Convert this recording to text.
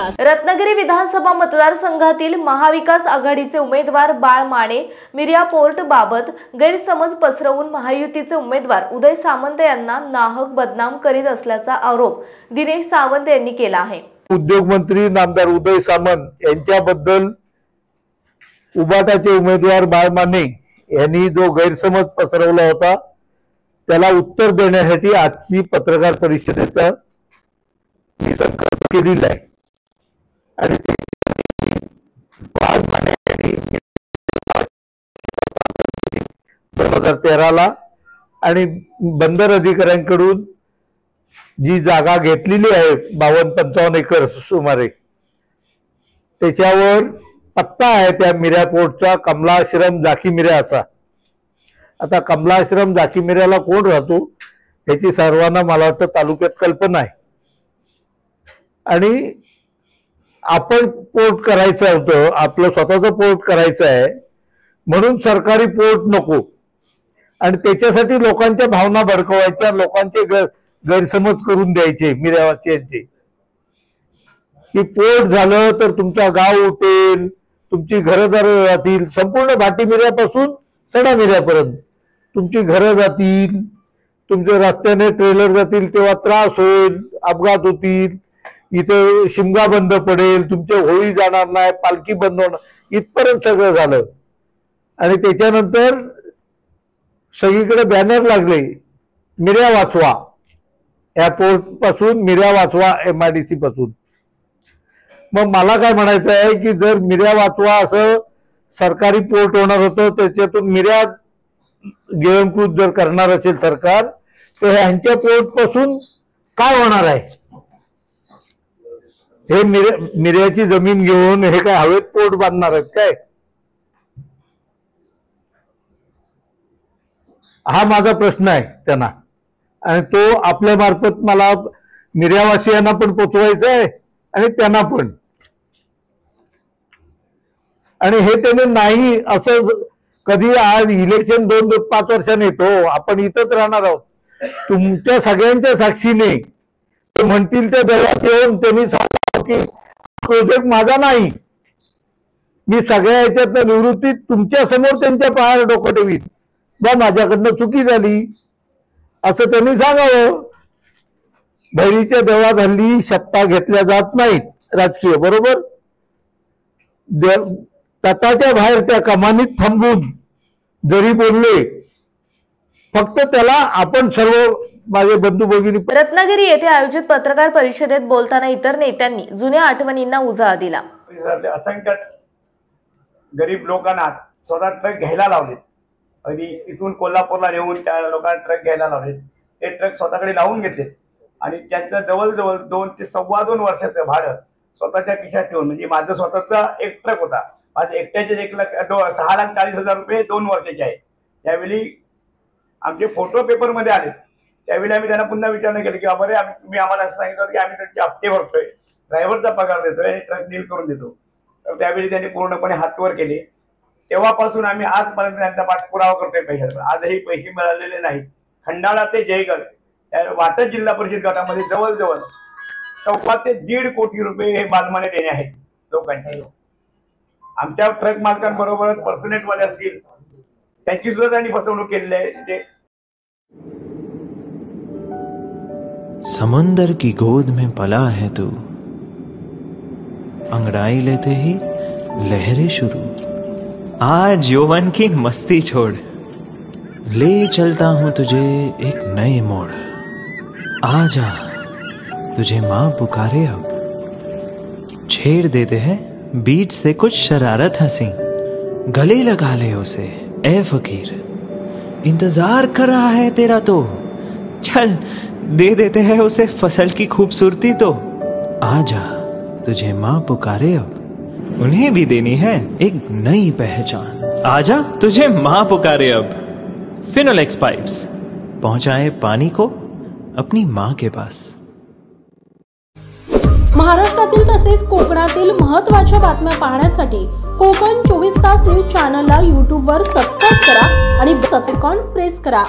विकास। रत्नागिरी विधानसभा मतदारसंघातील महाविकास आघाडीचे उमेदवार बाळ माने मिर्या पोर्ट बाबत गैरसमज पसरवून महायुतीचे उमेदवार उदय सामंत यांना नाहक बदनाम करीत असल्याचा आरोप दिनेश सावंत यांनी केला आहे। उद्योग मंत्री नामदार उदय सामंत यांच्याबद्दल उबाटाचे उमेदवार बाळ माने यांनी जो गैरसमज पसरवला होता त्याला उत्तर देण्यासाठी आजची पत्रकार परिषदेचा केलेला आहे। आणि बाळ माने यांनी 2013 आणि बंदर अधिकाऱ्यांकडून जी जागा घेतलेली आहे 52-55 एकर सुमारे, त्याच्यावर पत्ता आहे त्या मिर्या पोर्टचा कमलाश्रम जाकी मिर्या असा। आता कमलाश्रम जाकी मिर्याला कोण राहतो याची सर्वांना मला वाटतं तालुक्यात कल्पना आहे। आणि आपण पोर्ट करायचं होतं, आपलं स्वतःचं पोर्ट करायचं आहे म्हणून सरकारी पोर्ट नको आणि त्याच्यासाठी लोकांच्या भावना भडकवायच्या, लोकांचे गैरसमज करून द्यायचे मिर्यावासियांचे की पोर्ट झालं तर तुमचा गाव उठेल, तुमची घरदार जातील, संपूर्ण भाटी मिर्यापासून सडा मिर्यापर्यंत तुमची घरं जातील, तुमच्या रस्त्याने ट्रेलर जातील तेव्हा त्रास होईल, अपघात होतील, इथे शिमगा बंद पडेल, तुमचे होळी जाणार नाही, पालखी बंद होणार, इथपर्यंत सगळं झालं। आणि त्याच्यानंतर सगळीकडे बॅनर लागले मिर्या वाचवा, एअरपोर्ट पासून मिर्या वाचवा MIDC पासून। मग मला काय म्हणायचं आहे की जर मिर्या वाचवा असं सरकारी पोर्ट होणार होतं, त्याच्यातून मिर्या गिळंकृत जर करणार असेल सरकार, तर ह्यांच्या पोर्ट पासून काय होणार आहे? हे मिर्याची जमीन घेऊन हे काय हवेत पोर्ट बांधणार आहेत काय? हा माझा प्रश्न आहे त्यांना, आणि तो आपल्या मार्फत मला मिर्यावासियांना पण पोचवायचा आहे आणि त्यांना पण। आणि हे त्याने नाही असं कधी, आज इलेक्शन 2-5 वर्षांनी येतो, आपण इथंच राहणार आहोत, तुमच्या सगळ्यांच्या साक्षीने ते म्हणतील त्या दरात येऊन त्यांनी सांगा की प्रोजेक्ट माझा नाही, मी सगळ्या याच्यातनं निवृत्तीत तुमच्या समोर त्यांच्या पायावर डोकं ठेवीन, बा माझ्याकडनं चुकी झाली असं त्यांनी सांगावं। भैरीच्या देवळात हल्ली सत्ता घेतल्या जात नाहीत राजकीय, बरोबर? तटाच्या बाहेर त्या कमानीत थांबून जरी बोलले, फक्त त्याला आपण सर्व माझे बंधू भगिनी। रत्नागिरी येथे आयोजित पत्रकार परिषदेत बोलताना इतर नेत्यांनी जुन्या आठवणींना उजाळा दिला। असंख्य गरीब लोकांना स्वतः ट्रक घ्यायला लावलेत, आणि इथून कोल्हापूरला नेऊन त्या लोकांना ट्रक घ्यायला लावलेत, ते ट्रक स्वतःकडे लावून घेतलेत आणि त्यांचं जवळजवळ 2 ते 2.25 वर्षाचं भाडं स्वतःच्या खिशात ठेवून, म्हणजे माझं स्वतःचा एक ट्रक होता, माझं एकट्याचे 6,40,000 रुपये 2 वर्षाचे आहे। त्यावेळी आमचे फोटो पेपरमध्ये आले, त्यावेळी आम्ही त्यांना पुन्हा विचारणा केली की बाबा रे, तुम्ही आम्हाला असं सांगितलं की आम्ही त्यांचे हप्ते भरतोय, ड्रायव्हरचा पगार देतोय आणि ट्रक डील करून देतो, तर त्यावेळी त्यांनी पूर्णपणे हातवर केले। तेव्हापासून आम्ही आजपर्यंत त्यांचा पाठपुरावा करतोय पैशाचा, आजही पैसे मिळालेले नाहीत। खंडाळा ते जयगड वाटत जिल्हा परिषद गटामध्ये जवळजवळ 1.25 ते 1.5 कोटी रुपये हे बालमाने देणे आहेत लोकांचे। आमच्या ट्रक मालकांबरोबरच पर्सनेटवाले असतील त्यांची सुद्धा त्यांनी फसवणूक केलेली आहे। समंदर की गोद में पला है तू, अंगड़ाई लेते ही लहरें शुरू, आज यौवन की मस्ती छोड़, ले चलता हूं तुझे एक नए मोड़, आजा तुझे मां पुकारे अब, छेड़ देते हैं बीच से कुछ शरारत हंसी, गले लगा ले उसे ए फकीर, इंतजार कर रहा है तेरा तो, चल दे देते हैं उसे फसल की खूबसूरती तो, आजा तुझे मां पुकारे अब, उन्हें भी देनी है एक नई पहचान, आजा तुझे मां पुकारे अब। फिनोलेक्स पाइप्स पहुंचाए पानी को अपनी मां के पास। महाराष्ट्रातील तसेच कोकणातील महत्त्वाच्या बातम्या पाहण्यासाठी कोकण 24 तास न्यूज चॅनलला YouTube वर सबस्क्राइब करा आणि बेल आयकॉन प्रेस करा।